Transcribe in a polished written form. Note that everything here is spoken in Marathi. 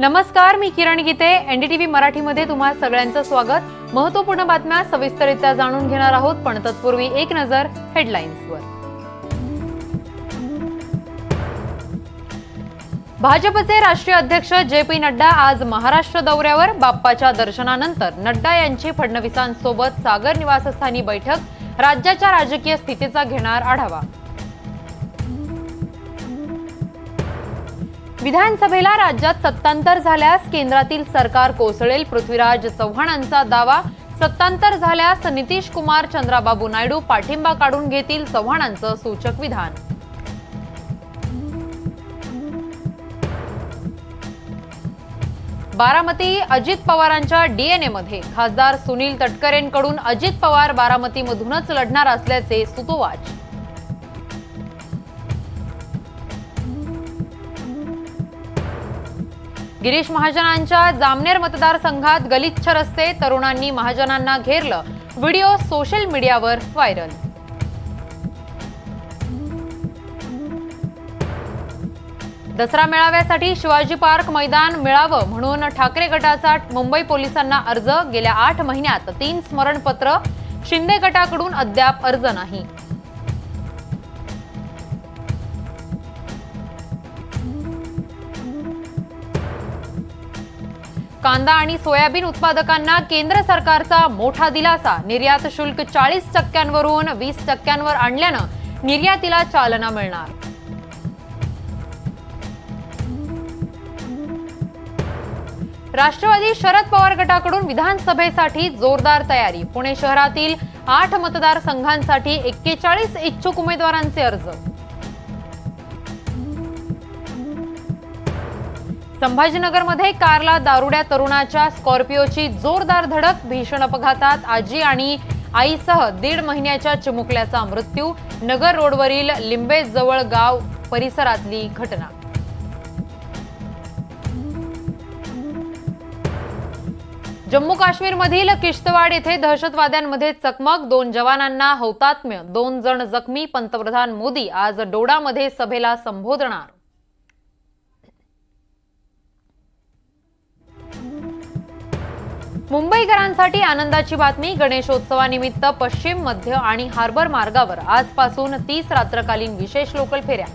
नमस्कार, मी किरण गीते. एनडीटीव्ही मराठीमध्ये तुम्हा सगळ्यांचं स्वागत. महत्त्वपूर्ण बातम्या सविस्तररित्या जाणून घेणार आहोत, पण तत्पूर्वी एक नजर हेडलाईन्सवर. भाजपचे राष्ट्रीय अध्यक्ष जे.पी. नड्डा आज महाराष्ट्र दौऱ्यावर. बाप्पाच्या दर्शनानंतर नड्डा यांची फडणवीसांसोबत सागर निवासस्थानी बैठक. राज्याच्या राजकीय स्थितीचा घेणार आढावा. विधानसभेला राज्यात सत्तांतर झाल्यास केंद्रातील सरकार कोसळेल, पृथ्वीराज चव्हाणांचा दावा. सत्तांतर झाल्यास नितीश कुमार, चंद्राबाबू नायडू पाठिंबा काढून घेतील, चव्हाणांचं सूचक विधान. बारामती अजित पवारांच्या डीएनएमध्ये. खासदार सुनील तटकरेंकडून अजित पवार बारामतीमधूनच लढणार असल्याचे सूतोवाच. गिरीश महाजनांच्या जामनेर मतदारसंघात गलिच्छ रस्ते, तरुणांनी महाजनांना घेरलं. व्हिडिओ सोशल मीडियावर व्हायरल. दसरा मेळाव्यासाठी शिवाजी पार्क मैदान मिळावं म्हणून ठाकरे गटाचा मुंबई पोलिसांना अर्ज. गेल्या 8 महिन्यात 3 स्मरणपत्र. शिंदे गटाकडून अद्याप अर्ज नाही. कांदा आणि सोयाबीन उत्पादकांना केंद्र सरकारचा मोठा दिलासा. निर्यात शुल्क 40% 20% आणल्यानं निर्यातीला चालना मिळणार. राष्ट्रवादी शरद पवार गटाकडून विधानसभेसाठी जोरदार तयारी. पुणे शहरातील 8 मतदारसंघांसाठी 41 इच्छुक उमेदवारांचे अर्ज. संभाजीनगरमध्ये कारला दारुड्या तरुणाच्या स्कॉर्पिओची जोरदार धडक. भीषण अपघातात आजी आणि आईसह 1.5 महिन्याच्या चिमुकल्याचा मृत्यू. नगर रोडवरील लिंबेजवळ गाव परिसरातली घटना. जम्मू काश्मीरमधील किश्तवाड येथे दहशतवाद्यांमध्ये चकमक. 2 जवानांना हौतात्म्य, 2 जण जखमी. पंतप्रधान मोदी आज डोडामध्ये सभेला संबोधणार. मुंबईकरांसाठी आनंदाची बातमी. गणेशोत्सवानिमित्त पश्चिम, मध्य आणि हार्बर मार्गावर आजपासून 30 रात्रकालीन विशेष लोकल फेऱ्या.